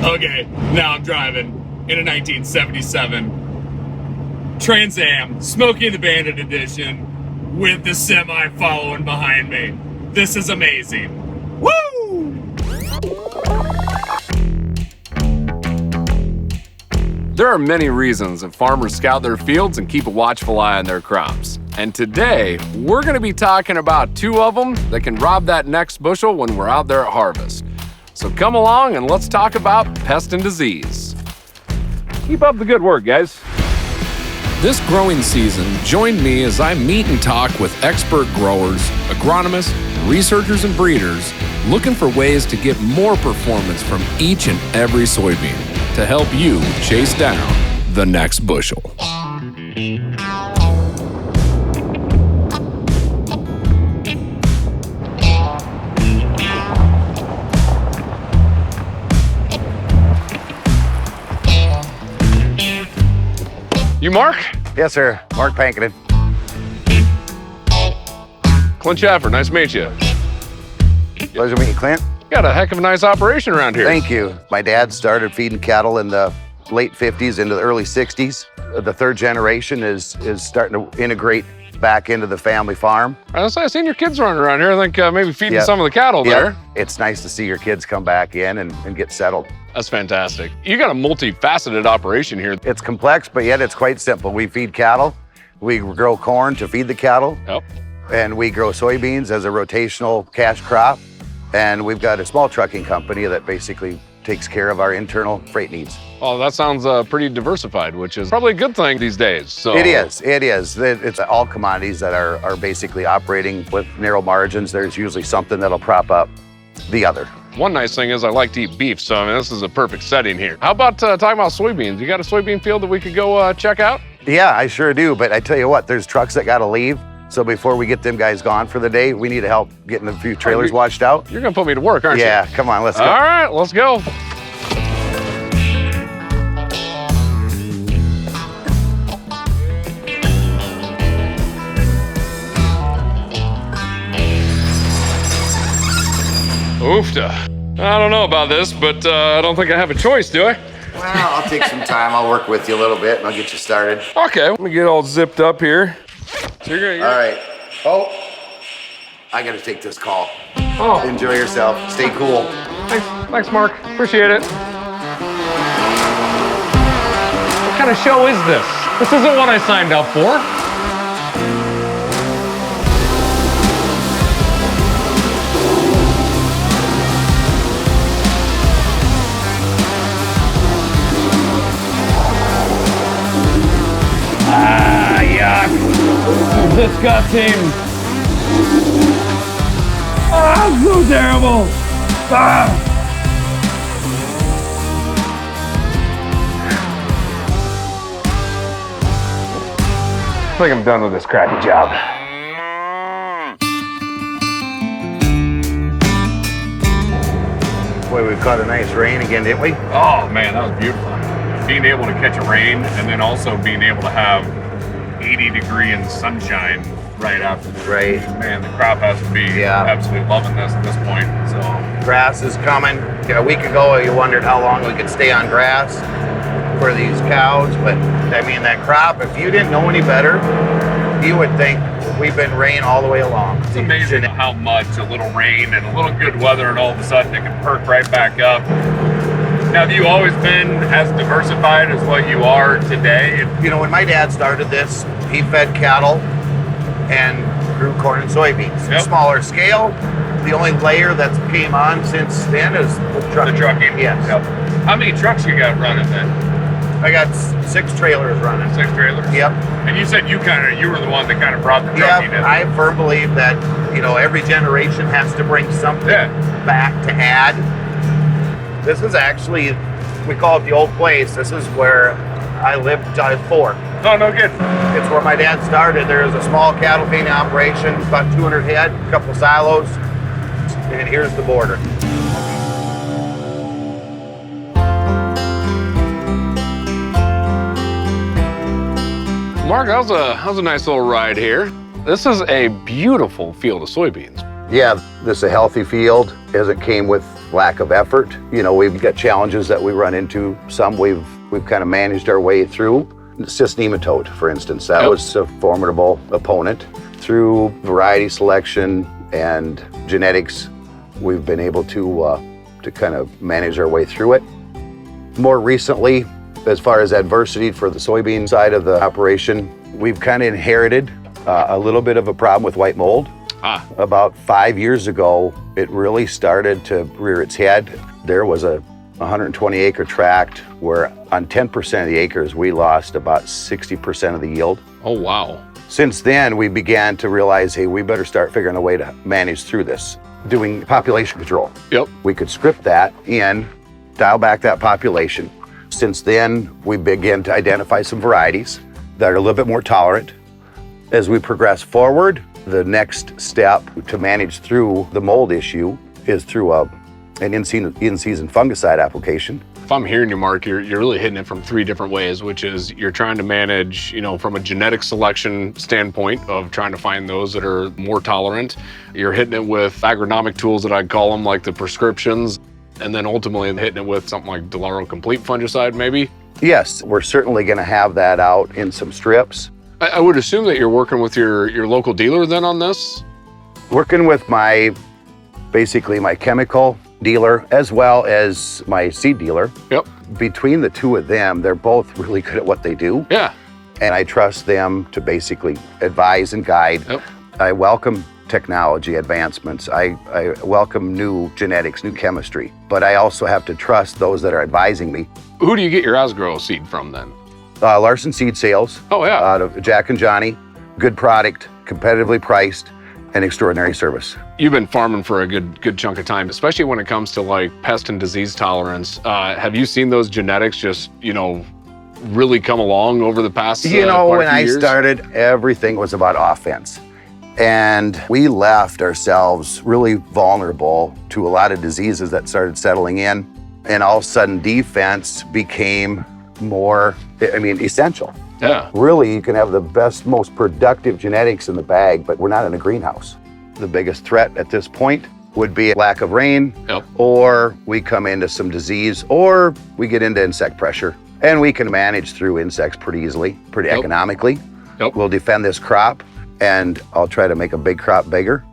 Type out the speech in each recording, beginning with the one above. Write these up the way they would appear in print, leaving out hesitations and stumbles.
Okay, now I'm driving in a 1977 Trans Am, Smokey and the Bandit edition, with the semi following behind me. This is amazing. Woo! There are many reasons that farmers scout their fields and keep a watchful eye on their crops. And today, we're going to be talking about 2 of them that can rob that next bushel when we're out there at harvest. So come along and let's talk about pest and disease. Keep up the good work, guys. This growing season, join me as I meet and talk with expert growers, agronomists, researchers, and breeders looking for ways to get more performance from each and every soybean to help you chase down the next bushel. You Mark? Yes, sir. Mark Pankinen. Clint Chaffer, nice to meet you. Pleasure to meet you, Clint. Got a heck of a nice operation around here. Thank you. My dad started feeding cattle in the late 50s into the early 60s. The 3rd generation is starting to integrate back into the family farm. I've seen your kids running around here. I think maybe feeding some of the cattle there. It's nice to see your kids come back in and get settled. That's fantastic. You got a multifaceted operation here. It's complex, but yet it's quite simple. We feed cattle. We grow corn to feed the cattle. Yep. And we grow soybeans as a rotational cash crop. And we've got a small trucking company that basically takes care of our internal freight needs. Oh, that sounds pretty diversified, which is probably a good thing these days. So It is. It's all commodities that are basically operating with narrow margins. There's usually something that'll prop up the other. One nice thing is I like to eat beef, so I mean, this is a perfect setting here. How about talking about soybeans? You got a soybean field that we could go check out? Yeah, I sure do, but I tell you what, there's trucks that gotta leave. So before we get them guys gone for the day, we need help getting a few trailers washed out. You're gonna put me to work, aren't you? Yeah, come on, let's go. All right, let's go. Oofta. I don't know about this, but I don't think I have a choice, do I? Well, I'll take some time. I'll work with you a little bit and I'll get you started. Okay, let me get all zipped up here. So you're All right. Oh, I gotta take this call. Oh, Enjoy yourself. Stay cool. thanks, Mark. Appreciate it. What kind of show is this? This isn't what I signed up for. Ah, yuck. Disgusting. Ah, so terrible. Ah. I think I'm done with this crappy job. Boy, we've caught a nice rain again, didn't we? Oh man, that was beautiful. Being able to catch a rain and then also being able to have 80-degree and sunshine right after the Right. Man, the crop has to be absolutely loving this at this point. So Grass is coming. A week ago, you wondered how long we could stay on grass for these cows, but I mean, that crop, if you didn't know any better, you would think we've been rain all the way along. it's amazing how much a little rain and a little good weather and all of a sudden it can perk right back up. Now, have you always been as diversified as what you are today? You know, when my dad started this, he fed cattle and grew corn and soybeans. Yep. Smaller scale. The only layer that's came on since then is the trucking. The trucking? Yes. Yep. How many trucks you got running then? I got 6 trailers running. 6 trailers? Yep. And you said you were the one that kind of brought the trucking in. I firmly believe that, you know, every generation has to bring something back to add. This is actually, we call it the old place. This is where I lived until I was 4. Oh, no good. It's where my dad started. There was a small cattle feeding operation, about 200 head, a couple of silos, and here's the border. Mark, that was a nice little ride here. This is a beautiful field of soybeans. Yeah, this is a healthy field as it came with lack of effort. You know, we've got challenges that we run into. Some we've kind of managed our way through. Cyst nematode, for instance, that was a formidable opponent. Through variety selection and genetics, we've been able to kind of manage our way through it. More recently, as far as adversity for the soybean side of the operation, we've kind of inherited a little bit of a problem with white mold. About 5 years ago, it really started to rear its head. There was a 120-acre tract where on 10% of the acres, we lost about 60% of the yield. Oh, wow. Since then, we began to realize, hey, we better start figuring a way to manage through this. Doing population control. Yep. We could script that in, dial back that population. Since then, we began to identify some varieties that are a little bit more tolerant. As we progress forward, the next step to manage through the mold issue is through an in-season fungicide application. If I'm hearing you, Mark, you're really hitting it from 3 different ways, which is you're trying to manage, from a genetic selection standpoint of trying to find those that are more tolerant. You're hitting it with agronomic tools that I'd call them, like the prescriptions, and then ultimately hitting it with something like Delaro Complete fungicide, maybe? Yes, we're certainly going to have that out in some strips. I would assume that you're working with your local dealer then on this? Working with basically my chemical dealer as well as my seed dealer. Yep. Between the two of them, they're both really good at what they do. Yeah. And I trust them to basically advise and guide. Yep. I welcome technology advancements. I welcome new genetics, new chemistry, but I also have to trust those that are advising me. Who do you get your Asgrow seed from then? Larson Seed Sales. Oh, yeah. Out of Jack and Johnny. Good product, competitively priced, and extraordinary service. You've been farming for a good chunk of time, especially when it comes to like pest and disease tolerance. Have you seen those genetics just, really come along over the past when I started, everything was about offense. And we left ourselves really vulnerable to a lot of diseases that started settling in. And all of a sudden, defense became more, essential. Yeah. Really, you can have the best, most productive genetics in the bag, but we're not in a greenhouse. The biggest threat at this point would be lack of rain, or we come into some disease, or we get into insect pressure. And we can manage through insects pretty easily, pretty economically. We'll defend this crop, and I'll try to make a big crop bigger,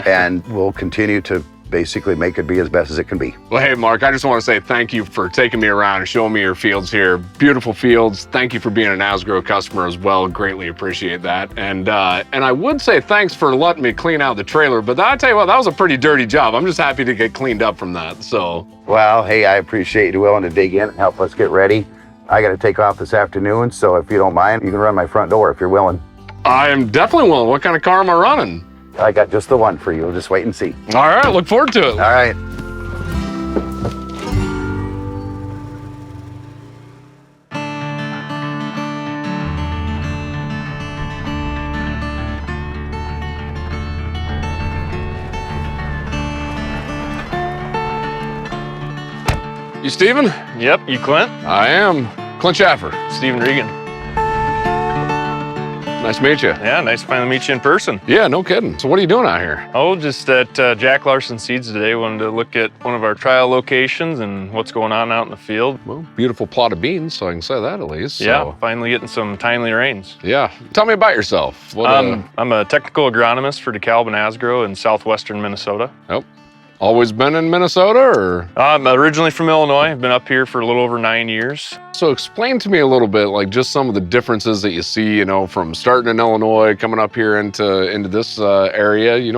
and we'll continue to basically make it be as best as it can be. Well, hey, Mark, I just want to say thank you for taking me around and showing me your fields here. Beautiful fields. Thank you for being an Asgrow customer as well. Greatly appreciate that. And I would say thanks for letting me clean out the trailer, but I tell you what, that was a pretty dirty job. I'm just happy to get cleaned up from that, so. Well, hey, I appreciate you willing to dig in and help us get ready. I got to take off this afternoon, so if you don't mind, you can run my front door if you're willing. I am definitely willing. What kind of car am I running? I got just the one for you. We'll just wait and see. All right, look forward to it. All right. You Steven? Yep, you Clint? I am. Clint Chaffer. Steven Regan. Nice to meet you. Yeah, nice to finally meet you in person. Yeah, no kidding. So what are you doing out here? Oh, just at Jack Larson Seeds today. Wanted to look at one of our trial locations and what's going on out in the field. Well, beautiful plot of beans, so I can say that at least. Yeah, so. finally getting some timely rains. Yeah. Tell me about yourself. I'm a technical agronomist for DeKalb and Asgrow in southwestern Minnesota. Oh. Always been in Minnesota, or? I'm originally from Illinois. I've been up here for a little over 9 years. So explain to me a little bit, like just some of the differences that you see, from starting in Illinois, coming up here into this area.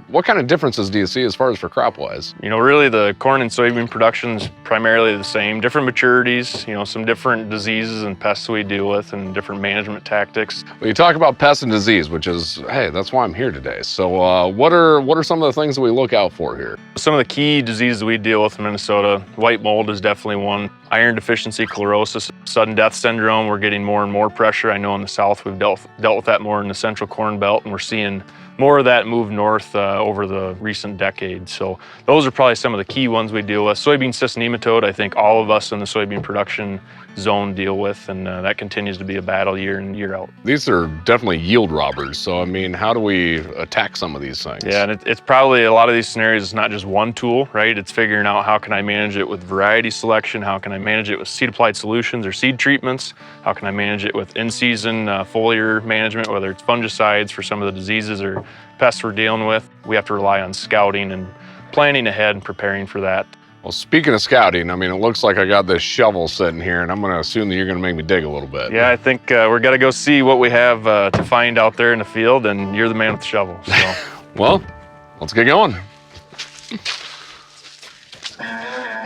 What kind of differences do you see as far as for crop-wise? Really the corn and soybean production's primarily the same. Different maturities, some different diseases and pests we deal with and different management tactics. Well, you talk about pests and disease, which is, hey, that's why I'm here today. So what are some of the things that we look out for here? Some of the key diseases we deal with in Minnesota, white mold is definitely one. Iron deficiency, chlorosis, sudden death syndrome, we're getting more and more pressure. I know in the south we've dealt with that more in the central corn belt, and we're seeing more of that move north over the recent decades. So those are probably some of the key ones we deal with. Soybean cyst nematode, I think all of us in the soybean production zone deal with, and that continues to be a battle year in, year out. These are definitely yield robbers. So, I mean, how do we attack some of these things? Yeah, and it's probably a lot of these scenarios, it's not just one tool, right? It's figuring out how can I manage it with variety selection, how can I manage it with seed applied solutions or seed treatments, how can I manage it with in-season foliar management, whether it's fungicides for some of the diseases or pests we're dealing with. We have to rely on scouting and planning ahead and preparing for that. Well, speaking of scouting, I mean, it looks like I got this shovel sitting here, and I'm going to assume that you're going to make me dig a little bit. Yeah, I think we're going to go see what we have to find out there in the field, and you're the man with the shovel. So. Well, let's get going.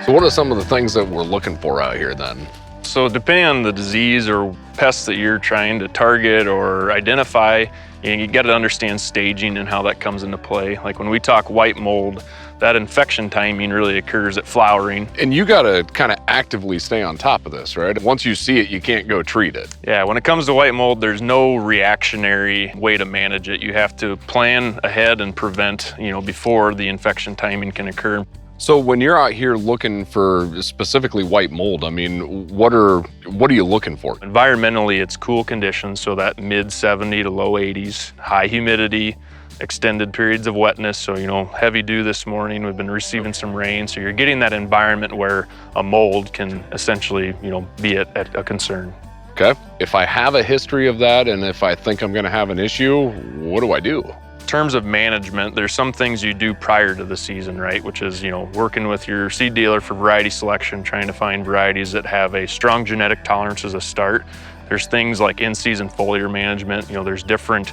So what are some of the things that we're looking for out here then? So depending on the disease or pest that you're trying to target or identify, you got to understand staging and how that comes into play. Like when we talk white mold, that infection timing really occurs at flowering. And you got to kind of actively stay on top of this, right? Once you see it, you can't go treat it. Yeah, when it comes to white mold, there's no reactionary way to manage it. You have to plan ahead and prevent, before the infection timing can occur. So when you're out here looking for specifically white mold, I mean, what are you looking for? Environmentally, it's cool conditions, so that mid 70 to low 80s, high humidity, extended periods of wetness. So, heavy dew this morning, we've been receiving some rain. So you're getting that environment where a mold can essentially, be at a concern. Okay. If I have a history of that and if I think I'm going to have an issue, what do I do? In terms of management, there's some things you do prior to the season, right? Which is, working with your seed dealer for variety selection, trying to find varieties that have a strong genetic tolerance as a start. There's things like in-season foliar management. There's different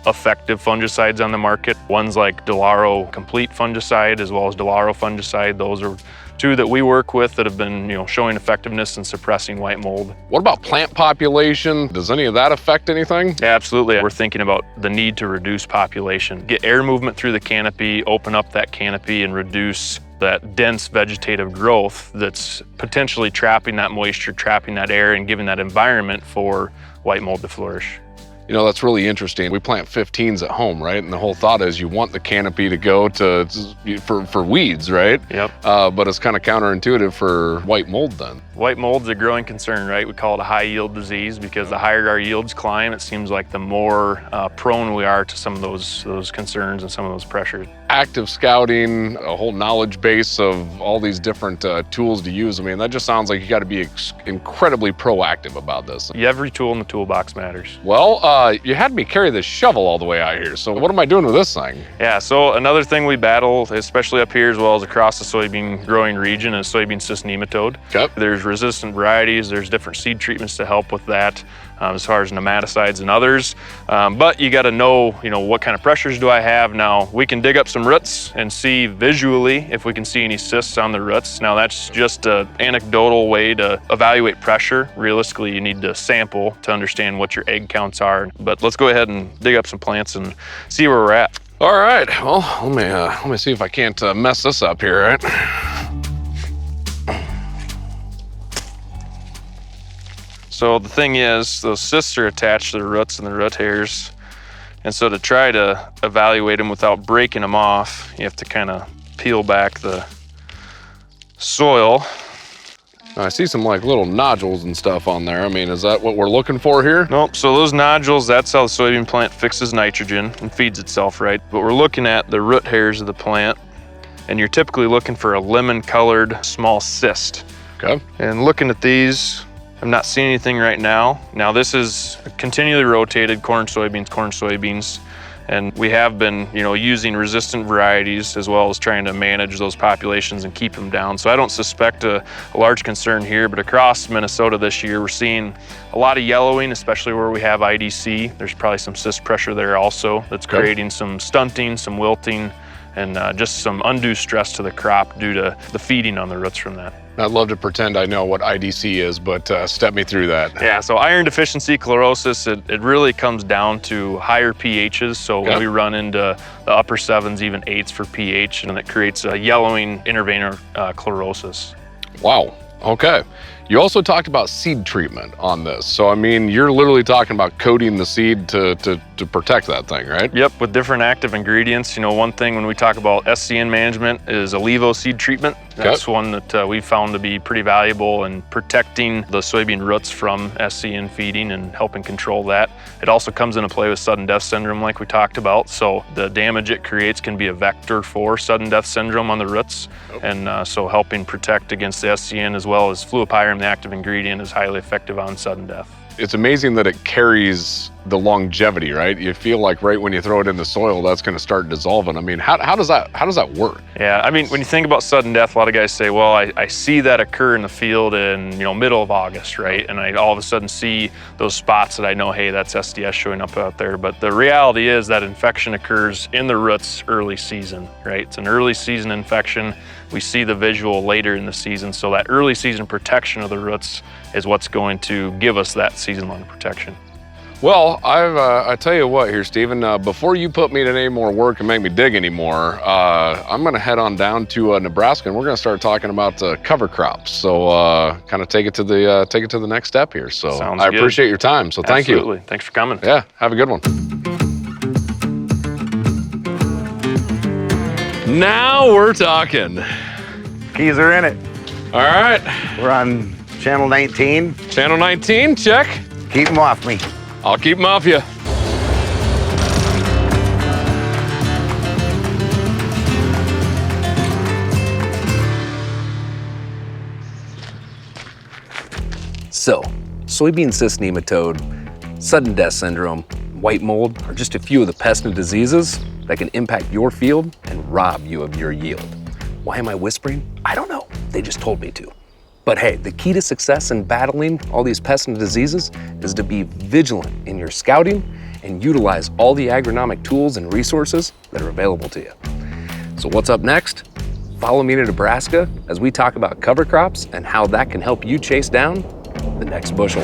effective fungicides on the market. Ones like Delaro Complete fungicide as well as Delaro fungicide. Those are two that we work with that have been, showing effectiveness in suppressing white mold. What about plant population? Does any of that affect anything? Yeah, absolutely. We're thinking about the need to reduce population. Get air movement through the canopy, open up that canopy and reduce that dense vegetative growth that's potentially trapping that moisture, trapping that air, and giving that environment for white mold to flourish. That's really interesting. We plant 15s at home, right? And the whole thought is you want the canopy to go for weeds, right? Yep. But it's kind of counterintuitive for white mold then. White mold's a growing concern, right? We call it a high yield disease because the higher our yields climb, it seems like the more prone we are to some of those concerns and some of those pressures. Active scouting, a whole knowledge base of all these different tools to use. I mean, that just sounds like you got to be incredibly proactive about this. Every tool in the toolbox matters. Well, you had me carry this shovel all the way out here. So what am I doing with this thing? Yeah, so another thing we battle, especially up here as well as across the soybean growing region, is soybean cyst nematode. Okay. There's resistant varieties, there's different seed treatments to help with that. As far as nematicides and others. But you got to know, what kind of pressures do I have? Now, we can dig up some roots and see visually if we can see any cysts on the roots. Now, that's just an anecdotal way to evaluate pressure. Realistically, you need to sample to understand what your egg counts are. But let's go ahead and dig up some plants and see where we're at. All right, well, let me see if I can't mess this up here, right? So the thing is, those cysts are attached to the roots and the root hairs. And so to try to evaluate them without breaking them off, you have to kind of peel back the soil. I see some like little nodules and stuff on there. I mean, is that what we're looking for here? Nope, so those nodules, that's how the soybean plant fixes nitrogen and feeds itself, right? But we're looking at the root hairs of the plant, and you're typically looking for a lemon-colored small cyst. Okay. And looking at these, I'm not seeing anything right now. Now this is continually rotated corn, soybeans, and we have been, using resistant varieties as well as trying to manage those populations and keep them down. So I don't suspect a large concern here, but across Minnesota this year, we're seeing a lot of yellowing, especially where we have IDC. There's probably some cyst pressure there also that's creating some stunting, some wilting, and just some undue stress to the crop due to the feeding on the roots from that. I'd love to pretend I know what IDC is, but step me through that. Yeah, so iron deficiency chlorosis, it really comes down to higher pHs. So when we run into the upper 7s, even 8s for pH, and it creates a yellowing intervenar chlorosis. Wow, okay. You also talked about seed treatment on this. So, I mean, you're literally talking about coating the seed to protect that thing, right? Yep, with different active ingredients. One thing when we talk about SCN management is a levo seed treatment. That's one that we've found to be pretty valuable in protecting the soybean roots from SCN feeding and helping control that. It also comes into play with sudden death syndrome like we talked about. So the damage it creates can be a vector for sudden death syndrome on the roots. And so helping protect against the SCN as well as fluopyrim, the active ingredient, is highly effective on sudden death. It's amazing that it carries the longevity, right? You feel like right when you throw it in the soil, that's going to start dissolving. I mean, how does that work? Yeah, I mean, when you think about sudden death, a lot of guys say, well, I see that occur in the field in, middle of August, right? And I all of a sudden see those spots that I know, hey, that's SDS showing up out there. But the reality is that infection occurs in the roots early season, right? It's an early season infection. We see the visual later in the season. So that early season protection of the roots is what's going to give us that season-long protection. Well, I tell you what here, Stephen, before you put me to any more work and make me dig anymore, I'm going to head on down to Nebraska, and we're going to start talking about cover crops. So kind of take it to the next step here. So Sounds I good. appreciate your time. So thank you. Absolutely. Thanks for coming. Yeah, have a good one. Now we're talking. Keys are in it. All right, We're on channel 19. channel 19, check. Keep them off me. I'll keep them off you. So, soybean cyst nematode, sudden death syndrome, white mold are just a few of the pests and diseases that can impact your field and rob you of your yield. Why am I whispering? I don't know. They just told me to. But hey, the key to success in battling all these pests and diseases is to be vigilant in your scouting and utilize all the agronomic tools and resources that are available to you. So what's up next? Follow me to Nebraska as we talk about cover crops and how that can help you chase down the next bushel.